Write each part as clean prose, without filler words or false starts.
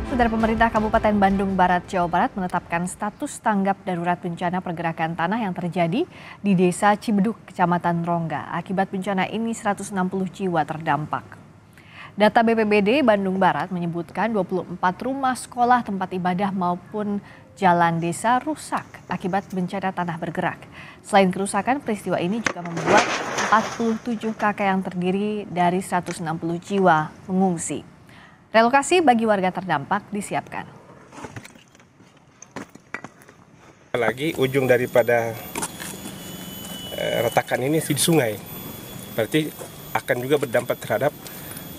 Saudara, pemerintah Kabupaten Bandung Barat, Jawa Barat menetapkan status tanggap darurat bencana pergerakan tanah yang terjadi di Desa Cibeduk, Kecamatan Rongga. Akibat bencana ini 160 jiwa terdampak. Data BPBD Bandung Barat menyebutkan 24 rumah sekolah, tempat ibadah maupun jalan desa rusak akibat bencana tanah bergerak. Selain kerusakan, peristiwa ini juga membuat 47 KK yang terdiri dari 160 jiwa mengungsi. Relokasi bagi warga terdampak disiapkan. Lagi ujung daripada retakan ini di sungai, berarti akan juga berdampak terhadap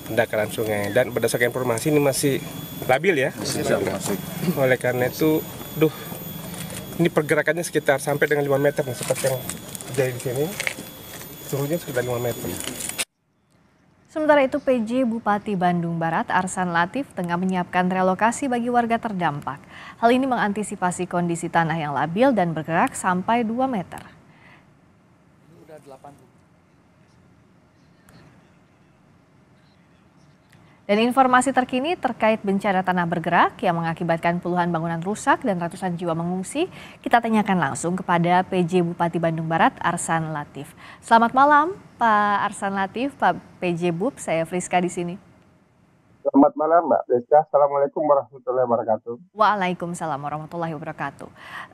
pendangkalan sungai. Dan berdasarkan informasi ini masih labil ya. Oleh karena itu, ini pergerakannya sekitar sampai dengan 5 meter nih, seperti yang terjadi di sini, suhunya sekitar 5 meter. Sementara itu, PJ Bupati Bandung Barat Arsan Latif tengah menyiapkan relokasi bagi warga terdampak. Hal ini mengantisipasi kondisi tanah yang labil dan bergerak sampai 2 meter. Dan informasi terkini terkait bencana tanah bergerak yang mengakibatkan puluhan bangunan rusak dan ratusan jiwa mengungsi, kita tanyakan langsung kepada PJ Bupati Bandung Barat Arsan Latif. Selamat malam, Pak Arsan Latif, Pak PJ Bub, saya Friska di sini. Selamat malam, Mbak Friska. Assalamualaikum warahmatullahi wabarakatuh. Waalaikumsalam warahmatullahi wabarakatuh.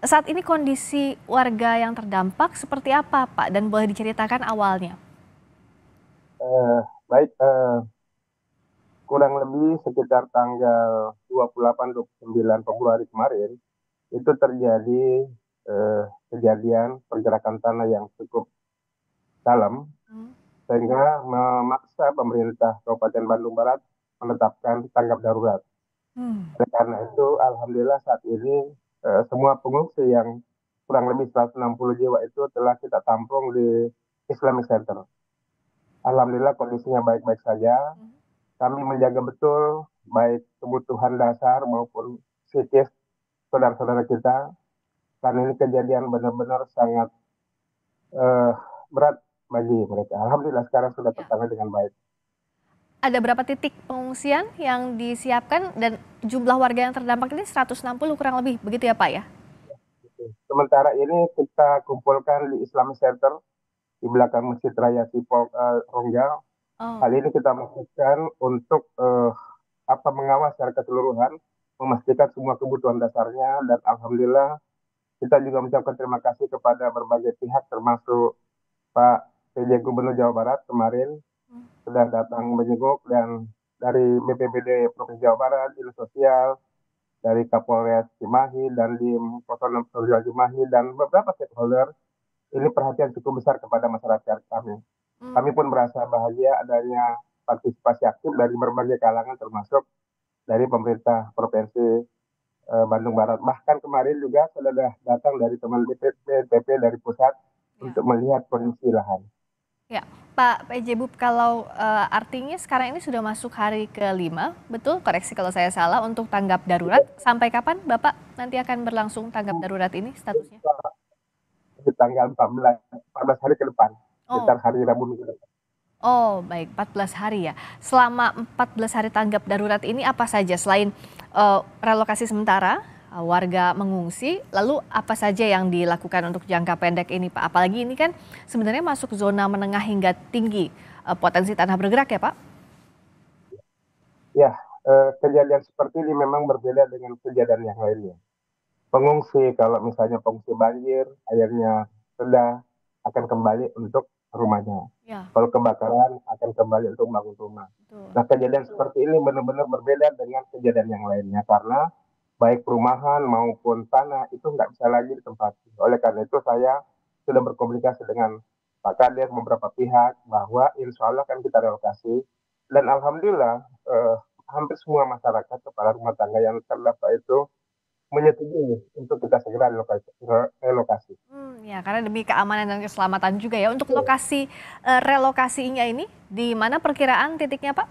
Saat ini kondisi warga yang terdampak seperti apa, Pak? Dan boleh diceritakan awalnya? Baik, kurang lebih sekitar tanggal 28-29 Februari kemarin, itu terjadi kejadian pergerakan tanah yang cukup dalam, sehingga memaksa pemerintah Kabupaten Bandung Barat menetapkan tanggap darurat. Karena itu, alhamdulillah saat ini semua pengungsi yang kurang lebih 160 jiwa itu telah kita tampung di Islamic Center. Alhamdulillah kondisinya baik-baik saja. Kami menjaga betul baik kebutuhan dasar maupun psikis saudara-saudara kita. Karena ini kejadian benar-benar sangat berat bagi mereka. Alhamdulillah sekarang sudah tertangani dengan baik. Ada berapa titik pengungsian yang disiapkan dan jumlah warga yang terdampak ini 160 kurang lebih, begitu ya Pak ya? Sementara ini kita kumpulkan di Islamic Center di belakang Masjid Raya Sipol Rongga. Hal ini kita maksudkan untuk mengawas secara keseluruhan, memastikan semua kebutuhan dasarnya, dan alhamdulillah kita juga mengucapkan terima kasih kepada berbagai pihak termasuk Pak PJ Gubernur Jawa Barat kemarin sudah datang menjenguk, dan dari BPBD Provinsi Jawa Barat, Dinas Sosial, dari Kapolres Cimahi dan di Pos Sosial Cimahi dan beberapa stakeholder, ini perhatian cukup besar kepada masyarakat kami. Kami pun merasa bahagia adanya partisipasi aktif dari berbagai kalangan termasuk dari pemerintah Provinsi Bandung Barat. Bahkan kemarin juga sudah datang dari teman BPP dari pusat untuk melihat kondisi lahan. Ya, Pak PJ Bub, kalau artinya sekarang ini sudah masuk hari ke-5, betul? Koreksi kalau saya salah, untuk tanggap darurat. Sampai kapan Bapak nanti akan berlangsung tanggap darurat ini statusnya? Di tanggal 14 hari ke depan, sekitar hari Rabu minggu depan. Oh baik, 14 hari ya. Selama 14 hari tanggap darurat ini apa saja selain relokasi sementara, warga mengungsi, lalu apa saja yang dilakukan untuk jangka pendek ini Pak? Apalagi ini kan sebenarnya masuk zona menengah hingga tinggi, potensi tanah bergerak ya Pak? Ya, kejadian seperti ini memang berbeda dengan kejadian yang lainnya. Pengungsi, kalau misalnya pengungsi banjir, airnya rendah, akan kembali untuk rumahnya. Ya. Kalau kebakaran, akan kembali untuk membangun rumah. Betul. Nah, kejadian seperti ini benar-benar berbeda dengan kejadian yang lainnya, karena baik perumahan maupun tanah itu nggak bisa lagi ditempati. Oleh karena itu, saya sudah berkomunikasi dengan Pak Kades, beberapa pihak, bahwa insya Allah akan kita relokasi. Dan alhamdulillah, hampir semua masyarakat, kepala rumah tangga yang terdampak itu menyetujui untuk kita segera relokasi. Ya, karena demi keamanan dan keselamatan juga ya. Untuk lokasi relokasinya ini, di mana perkiraan titiknya Pak?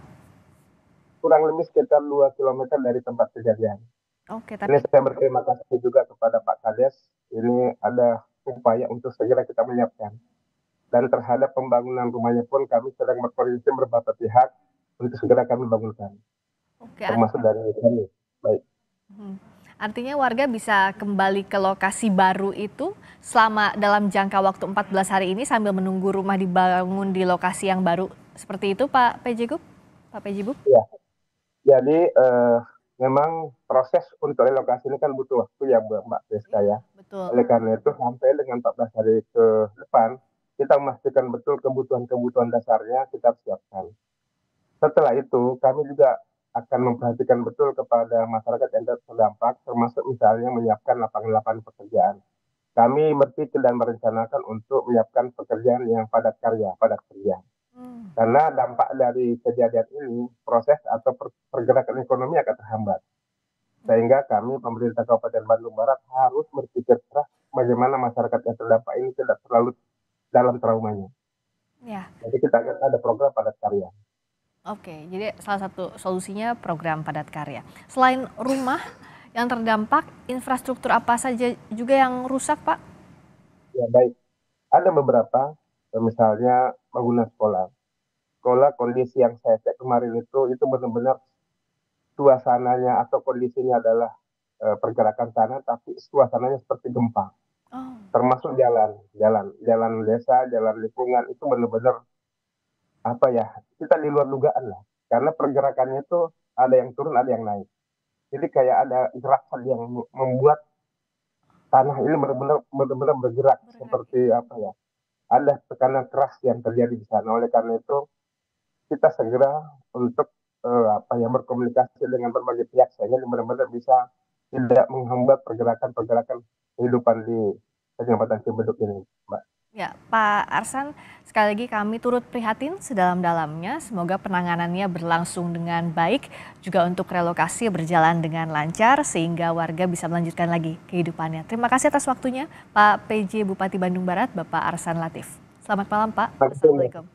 Kurang lebih sekitar 2 km dari tempat kejadian. Oke, Ini saya berterima kasih juga kepada Pak Kades. Ini ada upaya untuk segera kita menyiapkan. Dan terhadap pembangunan rumahnya pun kami sedang berkoordinasi beberapa pihak untuk segera kami bangunkan. Oke, termasuk dari kami. Baik. Artinya warga bisa kembali ke lokasi baru itu dalam jangka waktu 14 hari ini sambil menunggu rumah dibangun di lokasi yang baru. Seperti itu Pak PJ Gub? Pak PJ Bub? Ya, jadi memang proses untuk relokasi ini kan butuh waktu ya Mbak Priska ya. Betul. Oleh karena itu sampai dengan 14 hari ke depan, kita memastikan betul kebutuhan-kebutuhan dasarnya kita siapkan. Setelah itu kami juga akan memperhatikan betul kepada masyarakat yang terdampak, termasuk misalnya menyiapkan lapangan-lapangan pekerjaan. Kami berpikir dan merencanakan untuk menyiapkan pekerjaan yang padat karya, padat kerja. Karena dampak dari kejadian ini, proses atau pergerakan ekonomi akan terhambat. Sehingga kami, pemerintah Kabupaten Bandung Barat, harus berpikir keras bagaimana masyarakat yang terdampak ini tidak terlalu dalam traumanya. Ya. Jadi kita akan ada program padat karya. Oke, jadi salah satu solusinya program padat karya. Selain rumah yang terdampak, infrastruktur apa saja juga yang rusak, Pak? Ya baik, ada beberapa, misalnya bangunan sekolah. Sekolah kondisi yang saya cek kemarin itu benar-benar suasananya atau kondisinya adalah pergerakan tanah, tapi suasananya seperti gempa. Termasuk jalan desa, jalan lingkungan itu benar-benar kita di luar dugaan lah, karena pergerakannya itu ada yang turun, ada yang naik. Jadi kayak ada gerakan yang membuat tanah ini benar-benar bergerak seperti ada tekanan keras yang terjadi di sana. Oleh karena itu kita segera untuk berkomunikasi dengan berbagai pihak sehingga benar-benar bisa tidak menghambat pergerakan kehidupan di Kecamatan Cibeduk ini, Mbak. Ya, Pak Arsan, sekali lagi kami turut prihatin sedalam-dalamnya. Semoga penanganannya berlangsung dengan baik, juga untuk relokasi berjalan dengan lancar sehingga warga bisa melanjutkan lagi kehidupannya. Terima kasih atas waktunya, Pak PJ Bupati Bandung Barat, Bapak Arsan Latif. Selamat malam, Pak. Assalamualaikum.